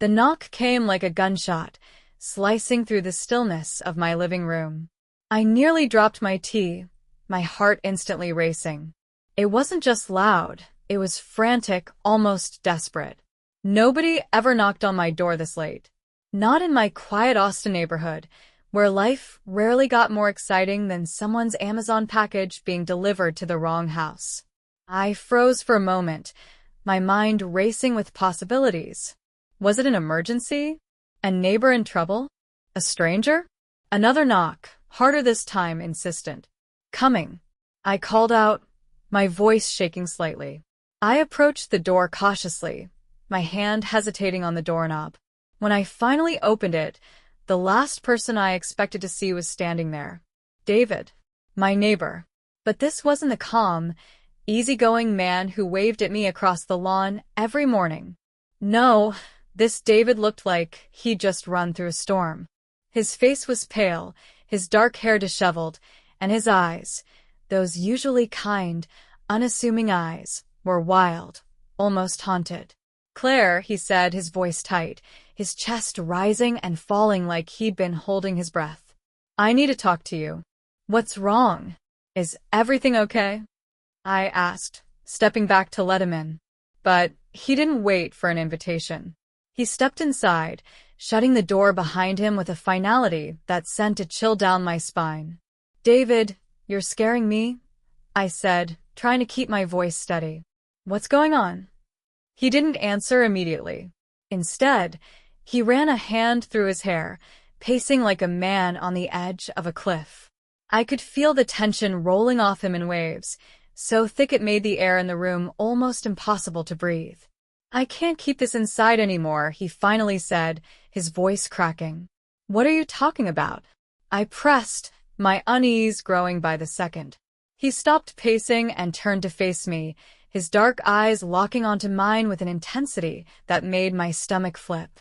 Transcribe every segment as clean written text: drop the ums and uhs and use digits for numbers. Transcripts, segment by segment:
The knock came like a gunshot, slicing through the stillness of my living room. I nearly dropped my tea, my heart instantly racing. It wasn't just loud, it was frantic, almost desperate. Nobody ever knocked on my door this late. Not in my quiet Austin neighborhood, where life rarely got more exciting than someone's Amazon package being delivered to the wrong house. I froze for a moment, my mind racing with possibilities. Was it an emergency? A neighbor in trouble? A stranger? Another knock, harder this time, insistent. Coming. I called out, my voice shaking slightly. I approached the door cautiously, my hand hesitating on the doorknob. When I finally opened it, the last person I expected to see was standing there. David, my neighbor. But this wasn't the calm, easygoing man who waved at me across the lawn every morning. No, this David looked like he'd just run through a storm. His face was pale, his dark hair disheveled, and his eyes, those usually kind, unassuming eyes, were wild, almost haunted. "Claire," he said, his voice tight, his chest rising and falling like he'd been holding his breath. "I need to talk to you." "What's wrong? Is everything okay?" I asked, stepping back to let him in. But he didn't wait for an invitation. He stepped inside, shutting the door behind him with a finality that sent a chill down my spine. "David, you're scaring me," I said, trying to keep my voice steady. "What's going on?" He didn't answer immediately. Instead, he ran a hand through his hair, pacing like a man on the edge of a cliff. I could feel the tension rolling off him in waves, so thick it made the air in the room almost impossible to breathe. "I can't keep this inside anymore," he finally said, his voice cracking. "What are you talking about?" I pressed, my unease growing by the second. He stopped pacing and turned to face me, his dark eyes locking onto mine with an intensity that made my stomach flip.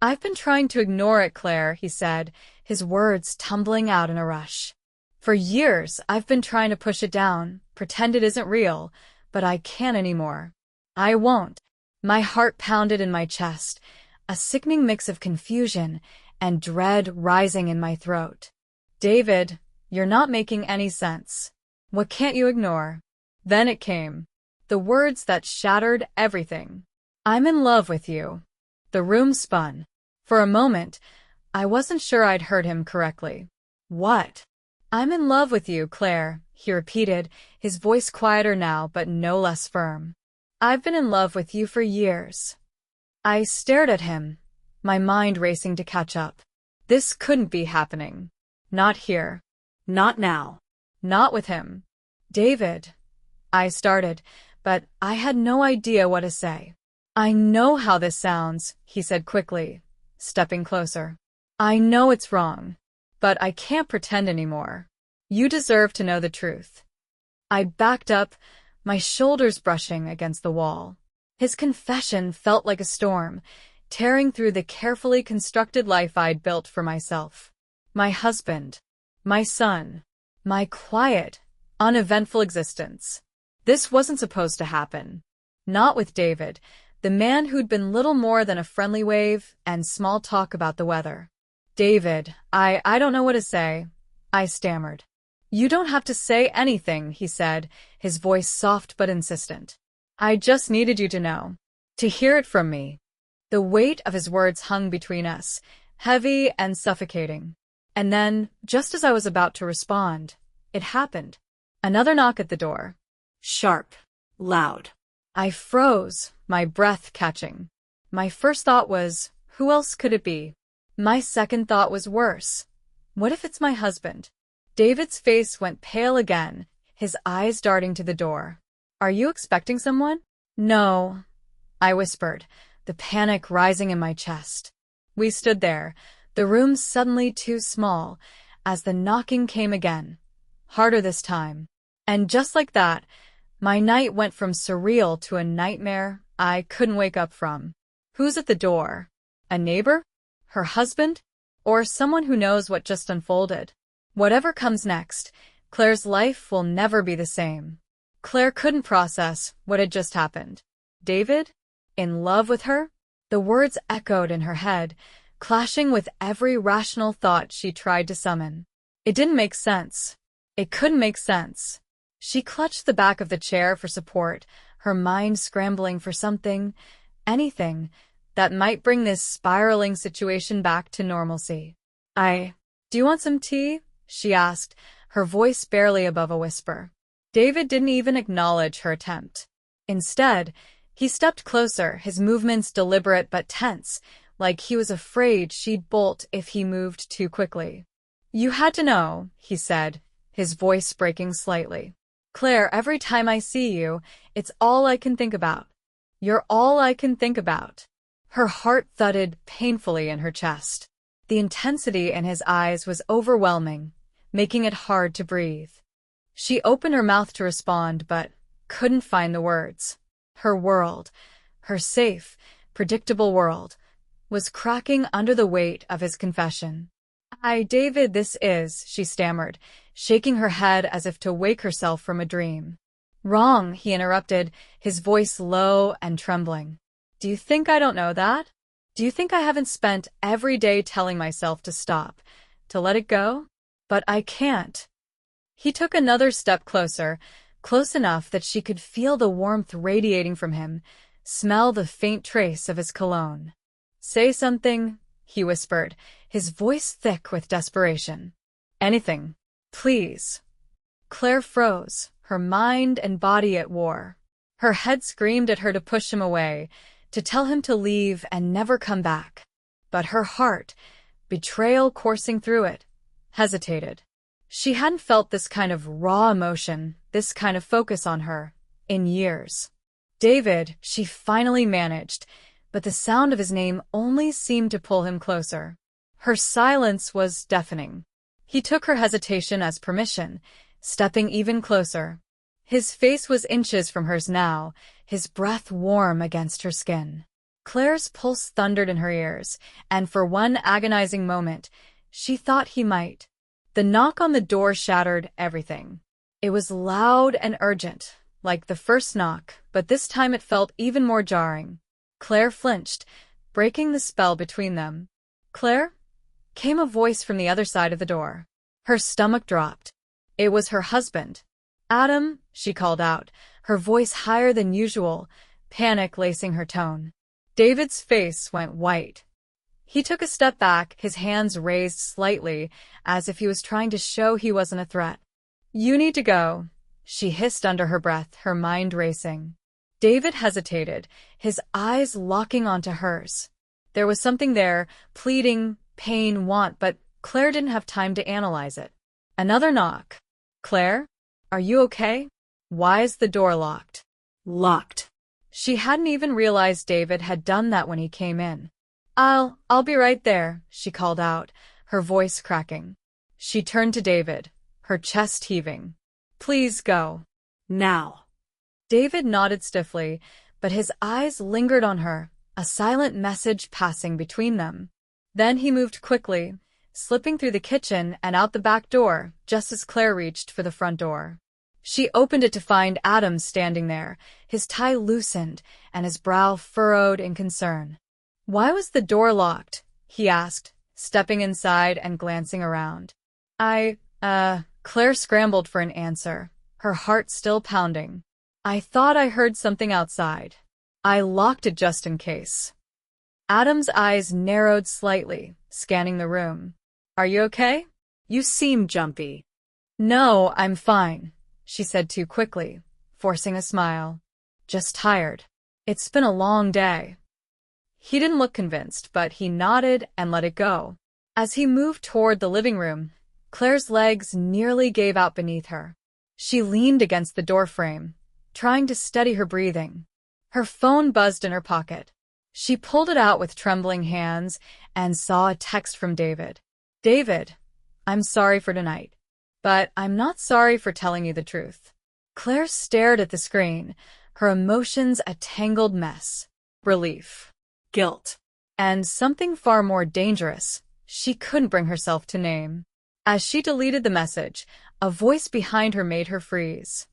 "I've been trying to ignore it, Claire," he said, his words tumbling out in a rush. "For years, I've been trying to push it down, pretend it isn't real, but I can't anymore. I won't." My heart pounded in my chest, a sickening mix of confusion and dread rising in my throat. "David, you're not making any sense. What can't you ignore?" Then it came. The words that shattered everything. "I'm in love with you." The room spun. For a moment, I wasn't sure I'd heard him correctly. "What?" "I'm in love with you, Claire," he repeated, his voice quieter now but no less firm. "I've been in love with you for years." I stared at him, my mind racing to catch up. This couldn't be happening. Not here. Not now. Not with him. "David," I started, but I had no idea what to say. "I know how this sounds," he said quickly, stepping closer. "I know it's wrong, but I can't pretend anymore. You deserve to know the truth." I backed up, my shoulders brushing against the wall. His confession felt like a storm, tearing through the carefully constructed life I'd built for myself. My husband, my son, my quiet, uneventful existence. This wasn't supposed to happen. Not with David, the man who'd been little more than a friendly wave and small talk about the weather. "David, I don't know what to say," I stammered. "You don't have to say anything," he said, his voice soft but insistent. "I just needed you to know. To hear it from me." The weight of his words hung between us, heavy and suffocating. And then, just as I was about to respond, it happened. Another knock at the door. Sharp. Loud. I froze, my breath catching. My first thought was, who else could it be? My second thought was worse. What if it's my husband? David's face went pale again, his eyes darting to the door. "Are you expecting someone?" "No," I whispered, the panic rising in my chest. We stood there, the room suddenly too small, as the knocking came again, harder this time. And just like that, my night went from surreal to a nightmare I couldn't wake up from. Who's at the door? A neighbor? Her husband? Or someone who knows what just unfolded? Whatever comes next, Claire's life will never be the same. Claire couldn't process what had just happened. David? In love with her? The words echoed in her head, clashing with every rational thought she tried to summon. It didn't make sense. It couldn't make sense. She clutched the back of the chair for support, her mind scrambling for something, anything, that might bring this spiraling situation back to normalcy. Do you want some tea? She asked, her voice barely above a whisper. David didn't even acknowledge her attempt. Instead, he stepped closer, his movements deliberate but tense, like he was afraid she'd bolt if he moved too quickly. You had to know, he said, his voice breaking slightly. Claire, every time I see you, it's all I can think about. You're all I can think about. Her heart thudded painfully in her chest. The intensity in his eyes was overwhelming, making it hard to breathe. She opened her mouth to respond, but couldn't find the words. Her world, her safe, predictable world, was cracking under the weight of his confession. David, this is, she stammered, shaking her head as if to wake herself from a dream. Wrong, he interrupted, his voice low and trembling. Do you think I don't know that? Do you think I haven't spent every day telling myself to stop, to let it go? But I can't. He took another step closer, close enough that she could feel the warmth radiating from him, smell the faint trace of his cologne. Say something, he whispered, his voice thick with desperation. Anything. Please. Claire froze, her mind and body at war. Her head screamed at her to push him away, to tell him to leave and never come back. But her heart, betrayal coursing through it, hesitated. She hadn't felt this kind of raw emotion, this kind of focus on her, in years. David, she finally managed, but the sound of his name only seemed to pull him closer. Her silence was deafening. He took her hesitation as permission, stepping even closer. His face was inches from hers now, his breath warm against her skin. Claire's pulse thundered in her ears, and for one agonizing moment, she thought he might. The knock on the door shattered everything. It was loud and urgent, like the first knock, but this time it felt even more jarring. Claire flinched, breaking the spell between them. Claire? Came a voice from the other side of the door. Her stomach dropped. It was her husband. Adam, she called out, her voice higher than usual, panic lacing her tone. David's face went white. He took a step back, his hands raised slightly, as if he was trying to show he wasn't a threat. You need to go, she hissed under her breath, her mind racing. David hesitated, his eyes locking onto hers. There was something there, pleading, pain, want, but Claire didn't have time to analyze it. Another knock. Claire? Are you okay? Why is the door locked? Locked. She hadn't even realized David had done that when he came in. I'll be right there, she called out, her voice cracking. She turned to David, her chest heaving. Please go. Now. David nodded stiffly, but his eyes lingered on her, a silent message passing between them. Then he moved quickly, slipping through the kitchen and out the back door, just as Claire reached for the front door. She opened it to find Adam standing there, his tie loosened and his brow furrowed in concern. Why was the door locked? He asked, stepping inside and glancing around. Claire scrambled for an answer, her heart still pounding. I thought I heard something outside. I locked it just in case. Adam's eyes narrowed slightly, scanning the room. Are you okay? You seem jumpy. No, I'm fine, she said too quickly, forcing a smile. Just tired. It's been a long day. He didn't look convinced, but he nodded and let it go. As he moved toward the living room, Claire's legs nearly gave out beneath her. She leaned against the doorframe, trying to steady her breathing. Her phone buzzed in her pocket. She pulled it out with trembling hands and saw a text from David. David, I'm sorry for tonight, but I'm not sorry for telling you the truth. Claire stared at the screen, her emotions a tangled mess. Relief. Guilt. And something far more dangerous, she couldn't bring herself to name. As she deleted the message, a voice behind her made her freeze.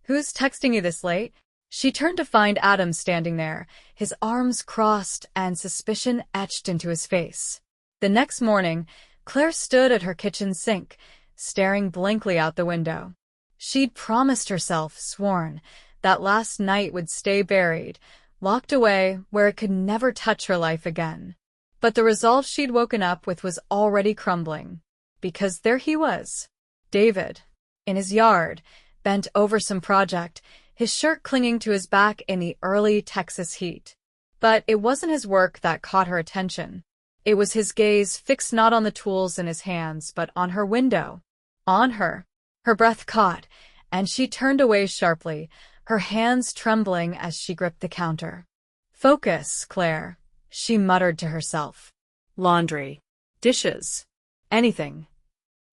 Who's texting you this late? She turned to find Adam standing there, his arms crossed and suspicion etched into his face. The next morning, Claire stood at her kitchen sink, staring blankly out the window. She'd promised herself, sworn, that last night would stay buried, locked away where it could never touch her life again. But the resolve she'd woken up with was already crumbling. Because there he was, David, in his yard, bent over some project, his shirt clinging to his back in the early Texas heat. But it wasn't his work that caught her attention. It was his gaze fixed not on the tools in his hands, but on her window. On her. Her breath caught, and she turned away sharply, her hands trembling as she gripped the counter. "Focus, Claire," she muttered to herself. "Laundry. Dishes. Anything."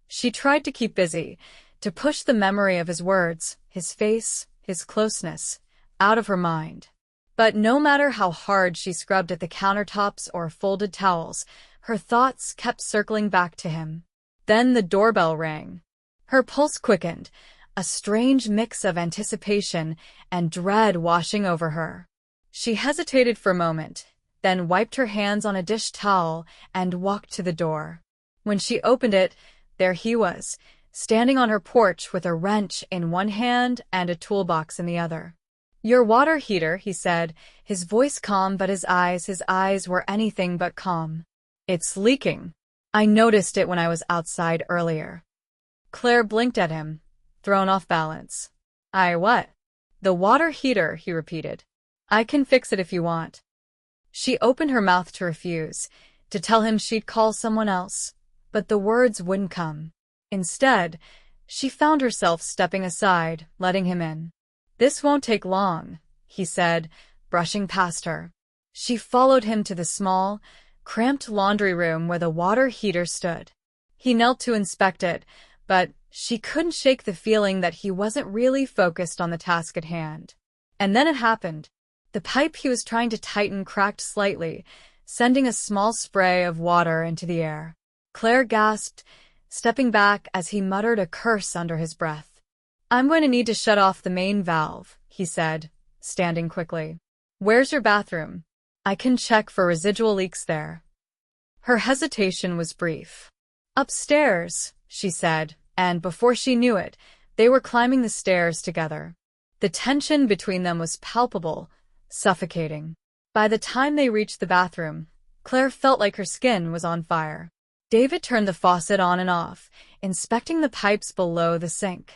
She tried to keep busy, to push the memory of his words, his face, his closeness, out of her mind. But no matter how hard she scrubbed at the countertops or folded towels, her thoughts kept circling back to him. Then the doorbell rang. Her pulse quickened, a strange mix of anticipation and dread washing over her. She hesitated for a moment, then wiped her hands on a dish towel and walked to the door. When she opened it, there he was, standing on her porch with a wrench in one hand and a toolbox in the other. "Your water heater," he said, his voice calm but his eyes were anything but calm. "It's leaking. I noticed it when I was outside earlier." Claire blinked at him, thrown off balance. What?" "The water heater," he repeated. "I can fix it if you want." She opened her mouth to refuse, to tell him she'd call someone else, but the words wouldn't come. Instead, she found herself stepping aside, letting him in. "This won't take long," he said, brushing past her. She followed him to the small, cramped laundry room where the water heater stood. He knelt to inspect it, but she couldn't shake the feeling that he wasn't really focused on the task at hand. And then it happened. The pipe he was trying to tighten cracked slightly, sending a small spray of water into the air. Claire gasped, stepping back as he muttered a curse under his breath. "I'm going to need to shut off the main valve," he said, standing quickly. "Where's your bathroom? I can check for residual leaks there." Her hesitation was brief. "Upstairs," she said, and before she knew it, they were climbing the stairs together. The tension between them was palpable, suffocating. By the time they reached the bathroom, Claire felt like her skin was on fire. David turned the faucet on and off, inspecting the pipes below the sink.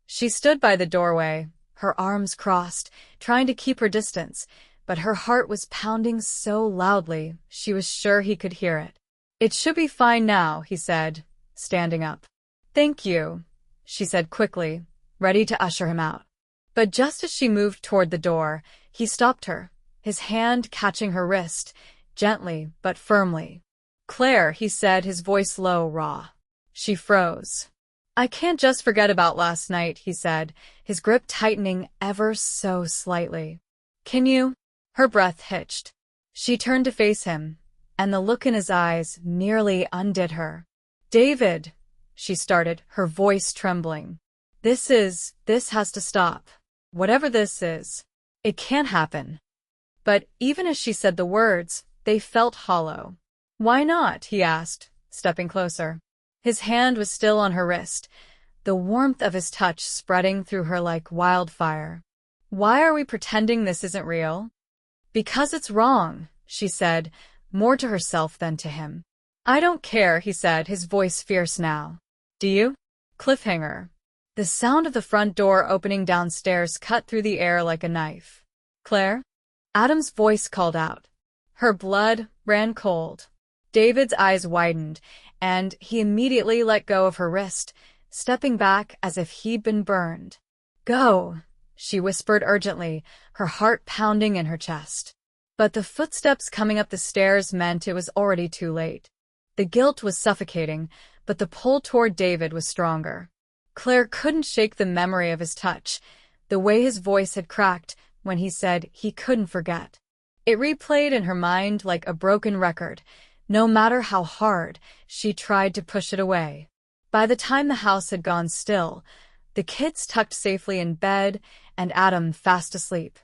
She stood by the doorway, her arms crossed, trying to keep her distance, but her heart was pounding so loudly she was sure he could hear it. "It should be fine now," he said, standing up. "Thank you," she said quickly, ready to usher him out. But just as she moved toward the door, he stopped her, his hand catching her wrist, gently but firmly. "Claire," he said, his voice low, raw. She froze. "I can't just forget about last night," he said, his grip tightening ever so slightly. "Can you?" Her breath hitched. She turned to face him, and the look in his eyes nearly undid her. "David," she started, her voice trembling. This has to stop. Whatever this is. It can't happen." But even as she said the words, they felt hollow. "Why not?" he asked, stepping closer. His hand was still on her wrist, the warmth of his touch spreading through her like wildfire. "Why are we pretending this isn't real?" "Because it's wrong," she said, more to herself than to him. "I don't care," he said, his voice fierce now. "Do you?" Cliffhanger. The sound of the front door opening downstairs cut through the air like a knife. "Claire?" Adam's voice called out. Her blood ran cold. David's eyes widened, and he immediately let go of her wrist, stepping back as if he'd been burned. "Go," she whispered urgently, her heart pounding in her chest. But the footsteps coming up the stairs meant it was already too late. The guilt was suffocating, but the pull toward David was stronger. Claire couldn't shake the memory of his touch, the way his voice had cracked when he said he couldn't forget. It replayed in her mind like a broken record, no matter how hard she tried to push it away. By the time the house had gone still, the kids tucked safely in bed and Adam fast asleep,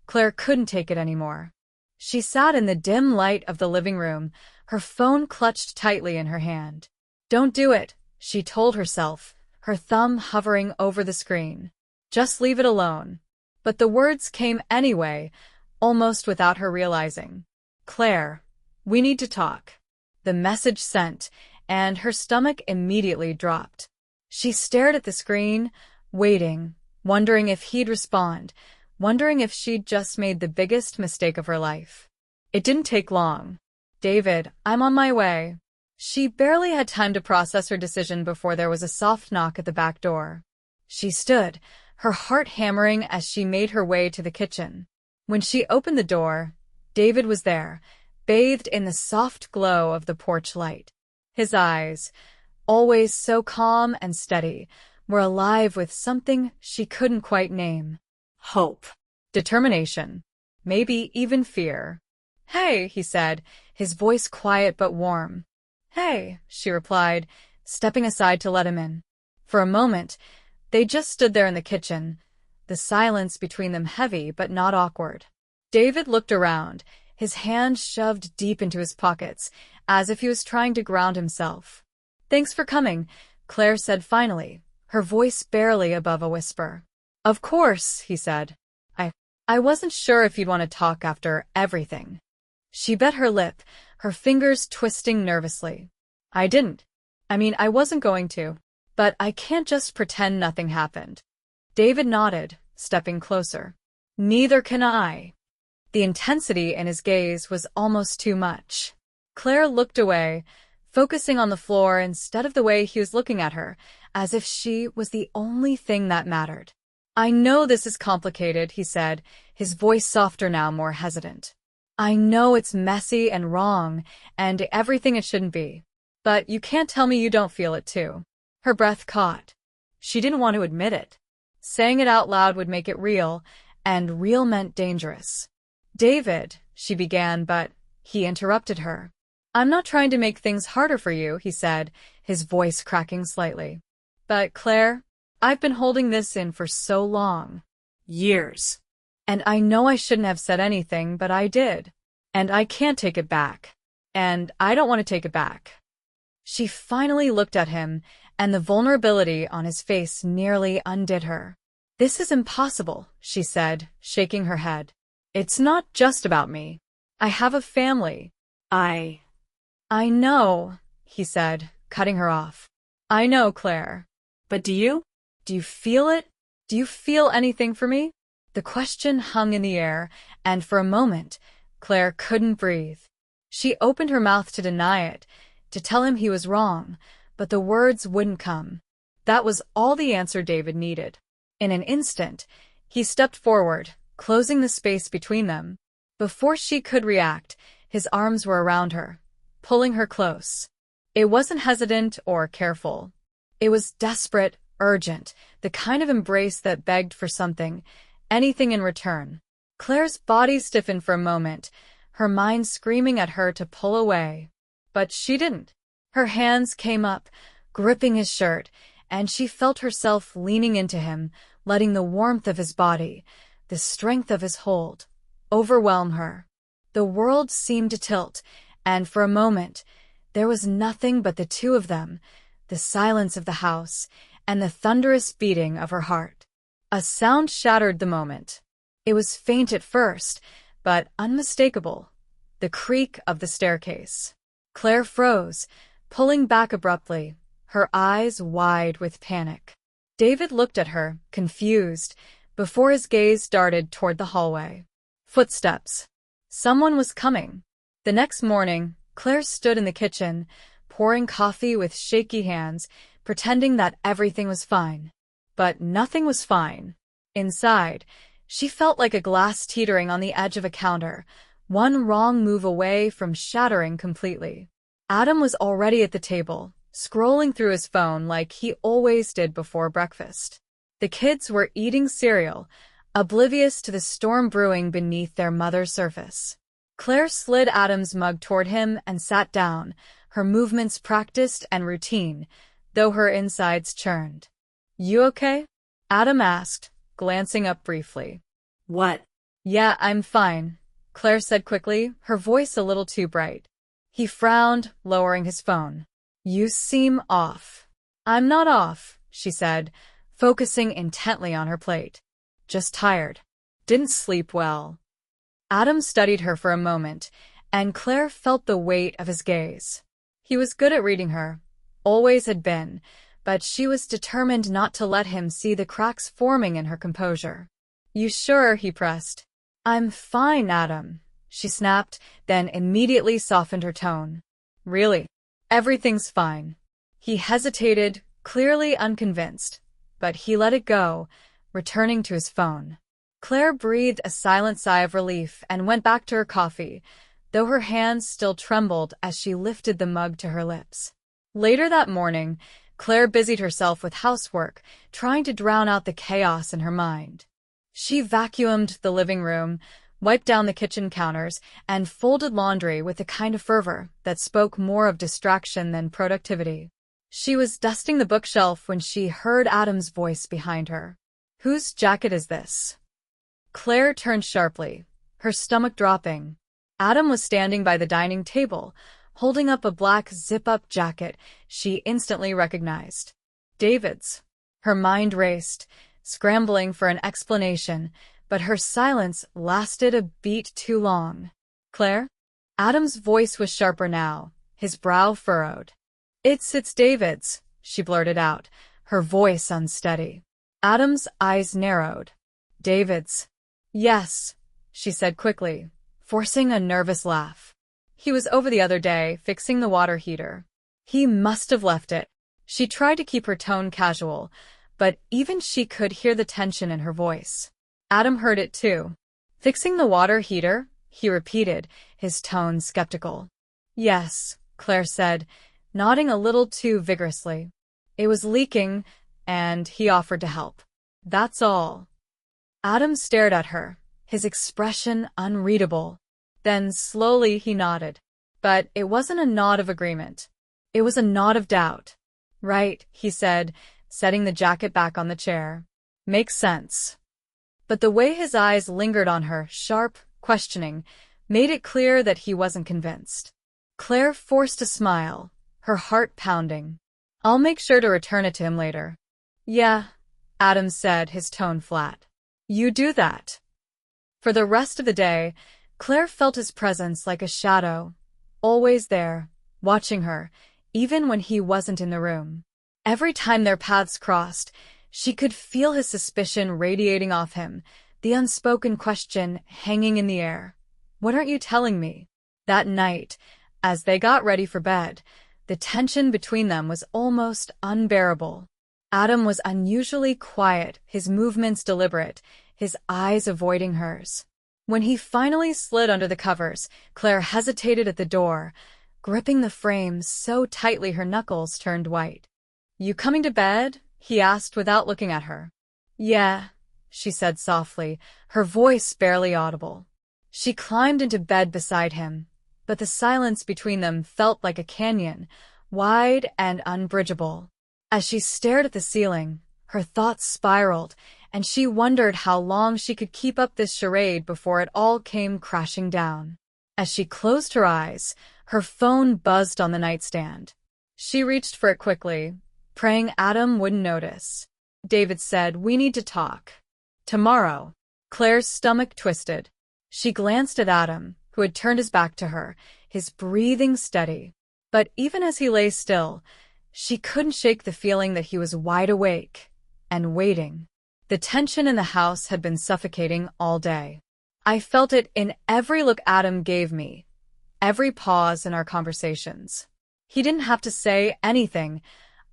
Claire couldn't take it anymore. She sat in the dim light of the living room, her phone clutched tightly in her hand. "Don't do it," she told herself, her thumb hovering over the screen. "Just leave it alone." But the words came anyway, almost without her realizing. "Claire, we need to talk." The message sent, and her stomach immediately dropped. She stared at the screen, waiting, wondering if he'd respond, wondering if she'd just made the biggest mistake of her life. It didn't take long. "David, I'm on my way." She barely had time to process her decision before there was a soft knock at the back door. She stood, her heart hammering as she made her way to the kitchen. When she opened the door, David was there, bathed in the soft glow of the porch light. His eyes, always so calm and steady, were alive with something she couldn't quite name. Hope. Determination. Maybe even fear. "Hey," he said, his voice quiet but warm. "Hey," she replied, stepping aside to let him in. For a moment, they just stood there in the kitchen, the silence between them heavy but not awkward. David looked around, his hands shoved deep into his pockets, as if he was trying to ground himself. "Thanks for coming," Claire said finally, her voice barely above a whisper. "Of course," he said. I wasn't sure if you'd want to talk after everything." She bit her lip, her fingers twisting nervously. I wasn't going to. But I can't just pretend nothing happened." David nodded, stepping closer. "Neither can I." The intensity in his gaze was almost too much. Claire looked away, focusing on the floor instead of the way he was looking at her, as if she was the only thing that mattered. "I know this is complicated," he said, his voice softer now, more hesitant. "I know it's messy and wrong, and everything it shouldn't be. But you can't tell me you don't feel it too." Her breath caught. She didn't want to admit it. Saying it out loud would make it real, and real meant dangerous. "David," she began, but he interrupted her. "I'm not trying to make things harder for you," he said, his voice cracking slightly. "But, Claire, I've been holding this in for so long. Years. And I know I shouldn't have said anything, but I did. And I can't take it back. And I don't want to take it back." She finally looked at him, and the vulnerability on his face nearly undid her. "This is impossible," she said, shaking her head. "It's not just about me. I have a family. I know," he said, cutting her off. "I know, Claire. But do you? Do you feel it? Do you feel anything for me?" The question hung in the air, and for a moment, Claire couldn't breathe. She opened her mouth to deny it, to tell him he was wrong, but the words wouldn't come. That was all the answer David needed. In an instant, he stepped forward, closing the space between them. Before she could react, his arms were around her, pulling her close. It wasn't hesitant or careful. It was desperate, urgent, the kind of embrace that begged for something, anything in return. Claire's body stiffened for a moment, her mind screaming at her to pull away. But she didn't. Her hands came up, gripping his shirt, and she felt herself leaning into him, letting the warmth of his body, the strength of his hold, overwhelm her. The world seemed to tilt, and for a moment, there was nothing but the two of them, the silence of the house, and the thunderous beating of her heart. A sound shattered the moment. It was faint at first, but unmistakable. The creak of the staircase. Claire froze, pulling back abruptly, her eyes wide with panic. David looked at her, confused, before his gaze darted toward the hallway. Footsteps. Someone was coming. The next morning, Claire stood in the kitchen, pouring coffee with shaky hands, pretending that everything was fine. But nothing was fine. Inside, she felt like a glass teetering on the edge of a counter, one wrong move away from shattering completely. Adam was already at the table, scrolling through his phone like he always did before breakfast. The kids were eating cereal, oblivious to the storm brewing beneath their mother's surface. Claire slid Adam's mug toward him and sat down, her movements practiced and routine, though her insides churned. "You okay?" Adam asked, glancing up briefly. "What?" Yeah, I'm fine, Claire said quickly, her voice a little too bright. He frowned, lowering his phone. You seem off. I'm not off, she said, focusing intently on her plate. Just tired. Didn't sleep well. Adam studied her for a moment, and Claire felt the weight of his gaze. He was good at reading her, always had been, but she was determined not to let him see the cracks forming in her composure. You sure? He pressed. I'm fine, Adam, she snapped, then immediately softened her tone. Really? Everything's fine. He hesitated, clearly unconvinced, but he let it go, returning to his phone. Claire breathed a silent sigh of relief and went back to her coffee, though her hands still trembled as she lifted the mug to her lips. Later that morning, Claire busied herself with housework, trying to drown out the chaos in her mind. She vacuumed the living room, wiped down the kitchen counters, and folded laundry with a kind of fervor that spoke more of distraction than productivity. She was dusting the bookshelf when she heard Adam's voice behind her. Whose jacket is this? Claire turned sharply, her stomach dropping. Adam was standing by the dining table, holding up a black zip-up jacket she instantly recognized. David's. Her mind raced, scrambling for an explanation, but her silence lasted a beat too long. Claire? Adam's voice was sharper now, his brow furrowed. It's David's, she blurted out, her voice unsteady. Adam's eyes narrowed. David's. Yes, she said quickly, forcing a nervous laugh. He was over the other day, fixing the water heater. He must have left it. She tried to keep her tone casual, but even she could hear the tension in her voice. Adam heard it too. Fixing the water heater? He repeated, his tone skeptical. Yes, Claire said, nodding a little too vigorously. It was leaking, and he offered to help. That's all. Adam stared at her, his expression unreadable. Then slowly he nodded. But it wasn't a nod of agreement. It was a nod of doubt. Right, he said, setting the jacket back on the chair. Makes sense. But the way his eyes lingered on her, sharp, questioning, made it clear that he wasn't convinced. Claire forced a smile, her heart pounding. I'll make sure to return it to him later. Yeah, Adam said, his tone flat. You do that. For the rest of the day, Claire felt his presence like a shadow, always there, watching her, even when he wasn't in the room. Every time their paths crossed, she could feel his suspicion radiating off him, the unspoken question hanging in the air. What aren't you telling me? That night, as they got ready for bed, the tension between them was almost unbearable. Adam was unusually quiet, his movements deliberate, his eyes avoiding hers. When he finally slid under the covers, Claire hesitated at the door, gripping the frame so tightly her knuckles turned white. You coming to bed? He asked without looking at her. Yeah, she said softly, her voice barely audible. She climbed into bed beside him, but the silence between them felt like a canyon, wide and unbridgeable. As she stared at the ceiling, her thoughts spiraled, and she wondered how long she could keep up this charade before it all came crashing down. As she closed her eyes, her phone buzzed on the nightstand. She reached for it quickly, praying Adam wouldn't notice. David said, we need to talk. Tomorrow. Claire's stomach twisted. She glanced at Adam, who had turned his back to her, his breathing steady. But even as he lay still, she couldn't shake the feeling that he was wide awake and waiting. The tension in the house had been suffocating all day. I felt it in every look Adam gave me, every pause in our conversations. He didn't have to say anything.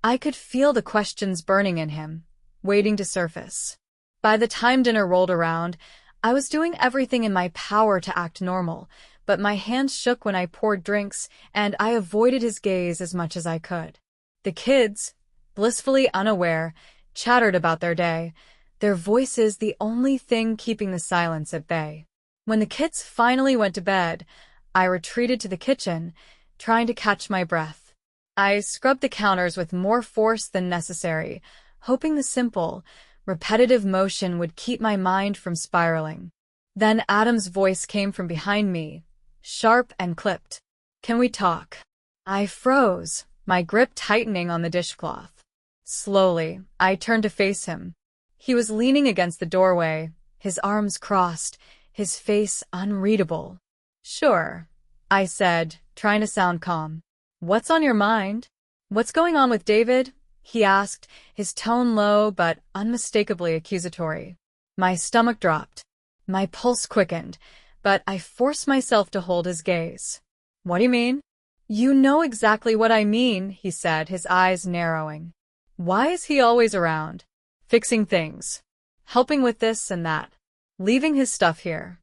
I could feel the questions burning in him, waiting to surface. By the time dinner rolled around, I was doing everything in my power to act normal, but my hands shook when I poured drinks, and I avoided his gaze as much as I could. The kids, blissfully unaware, chattered about their day, their voices the only thing keeping the silence at bay. When the kids finally went to bed, I retreated to the kitchen, trying to catch my breath. I scrubbed the counters with more force than necessary, hoping the simple, repetitive motion would keep my mind from spiraling. Then Adam's voice came from behind me, sharp and clipped. "Can we talk?" I froze, my grip tightening on the dishcloth. Slowly, I turned to face him. He was leaning against the doorway, his arms crossed, his face unreadable. "Sure," I said, trying to sound calm. "What's on your mind?" "What's going on with David?" he asked, his tone low but unmistakably accusatory. My stomach dropped. My pulse quickened, but I forced myself to hold his gaze. "What do you mean?" "You know exactly what I mean," he said, his eyes narrowing. "Why is he always around? Fixing things. Helping with this and that. Leaving his stuff here."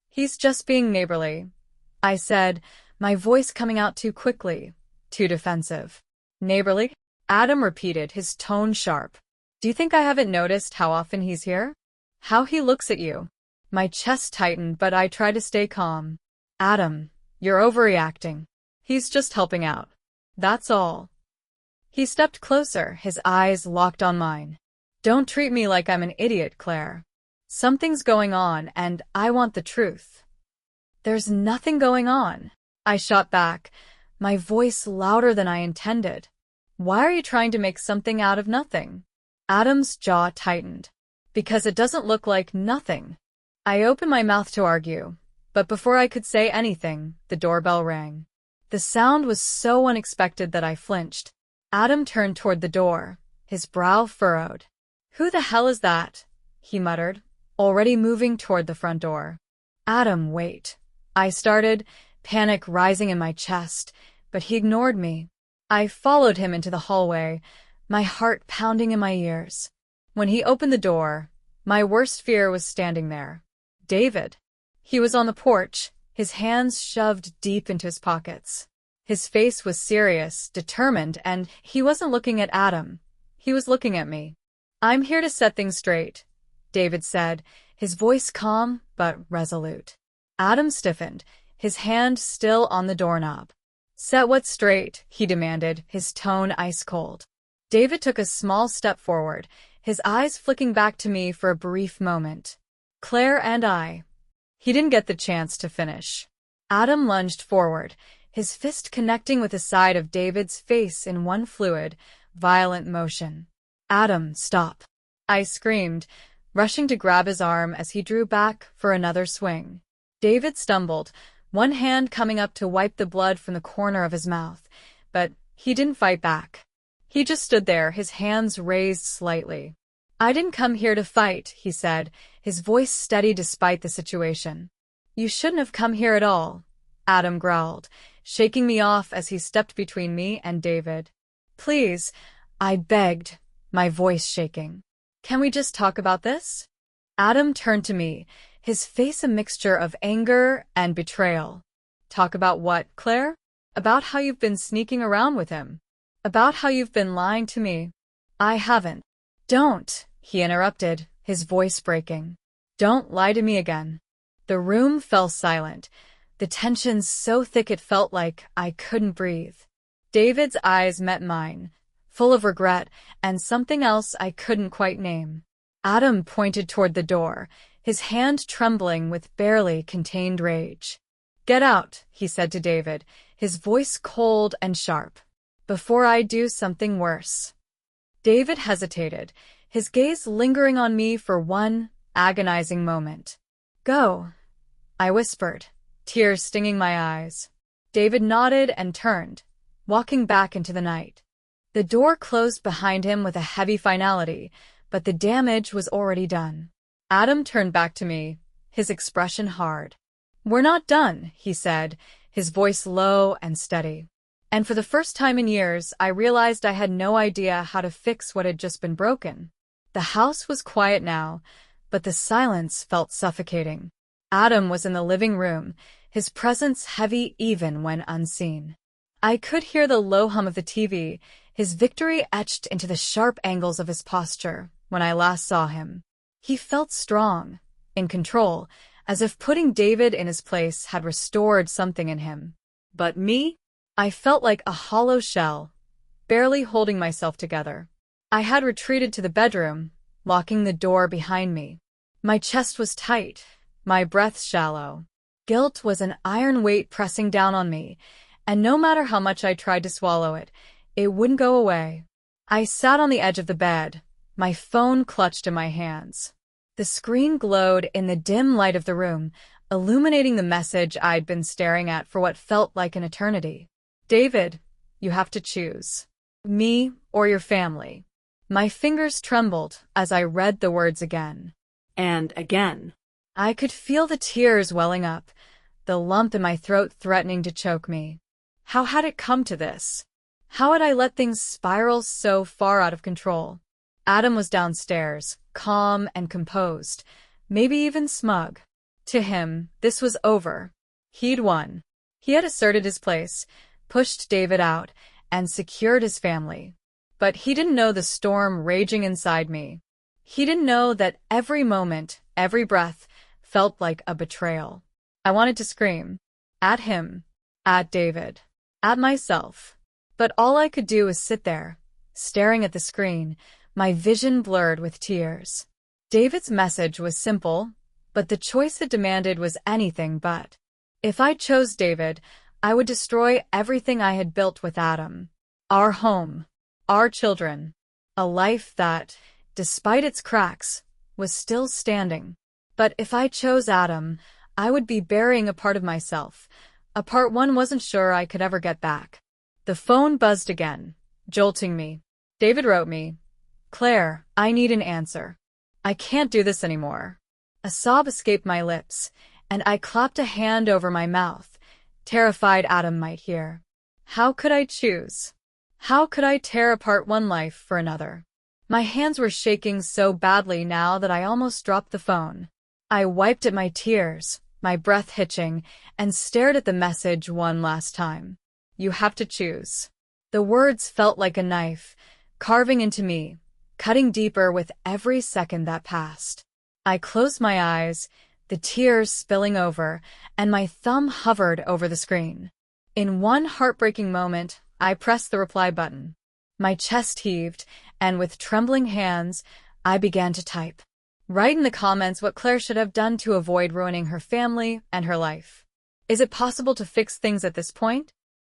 "He's just being neighborly," I said, my voice coming out too quickly, too defensive. "Neighborly?" Adam repeated, his tone sharp. "Do you think I haven't noticed how often he's here? How he looks at you?" My chest tightened, but I tried to stay calm. "Adam, you're overreacting. He's just helping out. That's all." He stepped closer, his eyes locked on mine. "Don't treat me like I'm an idiot, Claire. Something's going on, and I want the truth." "There's nothing going on," I shot back, my voice louder than I intended. "Why are you trying to make something out of nothing?" Adam's jaw tightened. "Because it doesn't look like nothing." I opened my mouth to argue, but before I could say anything, the doorbell rang. The sound was so unexpected that I flinched. Adam turned toward the door, his brow furrowed. "Who the hell is that?" he muttered, already moving toward the front door. "Adam, wait." I started, panic rising in my chest, but he ignored me. I followed him into the hallway, my heart pounding in my ears. When he opened the door, my worst fear was standing there. David. He was on the porch, his hands shoved deep into his pockets. His face was serious, determined, and he wasn't looking at Adam. He was looking at me. "I'm here to set things straight," David said, his voice calm but resolute. Adam stiffened, his hand still on the doorknob. "Set what straight?" he demanded, his tone ice-cold. David took a small step forward, his eyes flicking back to me for a brief moment. "Claire and I." He didn't get the chance to finish. Adam lunged forward, his fist connecting with the side of David's face in one fluid, violent motion. "Adam, stop!" I screamed, rushing to grab his arm as he drew back for another swing. David stumbled, one hand coming up to wipe the blood from the corner of his mouth, but he didn't fight back. He just stood there, his hands raised slightly. "I didn't come here to fight," he said, his voice steady despite the situation. "You shouldn't have come here at all," Adam growled, shaking me off as he stepped between me and David. "Please," I begged, my voice shaking. "Can we just talk about this?" Adam turned to me, his face a mixture of anger and betrayal. "Talk about what, Claire?" "About how you've been sneaking around with him. About how you've been lying to me." "I haven't." "Don't," he interrupted, his voice breaking. "Don't lie to me again." The room fell silent, the tension so thick it felt like I couldn't breathe. David's eyes met mine, full of regret and something else I couldn't quite name. Adam pointed toward the door, his hand trembling with barely contained rage. "Get out," he said to David, his voice cold and sharp, "before I do something worse." David hesitated, his gaze lingering on me for one agonizing moment. "Go," I whispered, tears stinging my eyes. David nodded and turned, walking back into the night. The door closed behind him with a heavy finality, but the damage was already done. Adam turned back to me, his expression hard. "We're not done," he said, his voice low and steady. And for the first time in years, I realized I had no idea how to fix what had just been broken. The house was quiet now, but the silence felt suffocating. Adam was in the living room, his presence heavy even when unseen. I could hear the low hum of the TV, his victory etched into the sharp angles of his posture when I last saw him. He felt strong, in control, as if putting David in his place had restored something in him. But me? I felt like a hollow shell, barely holding myself together. I had retreated to the bedroom, locking the door behind me. My chest was tight, my breath shallow. Guilt was an iron weight pressing down on me, and no matter how much I tried to swallow it, it wouldn't go away. I sat on the edge of the bed, my phone clutched in my hands. The screen glowed in the dim light of the room, illuminating the message I'd been staring at for what felt like an eternity. David, you have to choose. Me or your family. My fingers trembled as I read the words again. And again. I could feel the tears welling up, the lump in my throat threatening to choke me. How had it come to this? How had I let things spiral so far out of control? Adam was downstairs, calm and composed, maybe even smug. To him, this was over. He'd won. He had asserted his place, pushed David out, and secured his family. But he didn't know the storm raging inside me. He didn't know that every moment, every breath, felt like a betrayal. I wanted to scream. At him. At David. At myself. But all I could do was sit there, staring at the screen, my vision blurred with tears. David's message was simple, but the choice it demanded was anything but. If I chose David, I would destroy everything I had built with Adam. Our home. Our children. A life that, despite its cracks, was still standing. But if I chose Adam, I would be burying a part of myself, a part one wasn't sure I could ever get back. The phone buzzed again, jolting me. David wrote me, "Claire, I need an answer. I can't do this anymore." A sob escaped my lips, and I clapped a hand over my mouth, terrified Adam might hear. How could I choose? How could I tear apart one life for another? My hands were shaking so badly now that I almost dropped the phone. I wiped at my tears, my breath hitching, and stared at the message one last time. You have to choose. The words felt like a knife, carving into me, cutting deeper with every second that passed. I closed my eyes, the tears spilling over, and my thumb hovered over the screen. In one heartbreaking moment, I pressed the reply button. My chest heaved, and with trembling hands, I began to type. Write in the comments what Claire should have done to avoid ruining her family and her life. Is it possible to fix things at this point?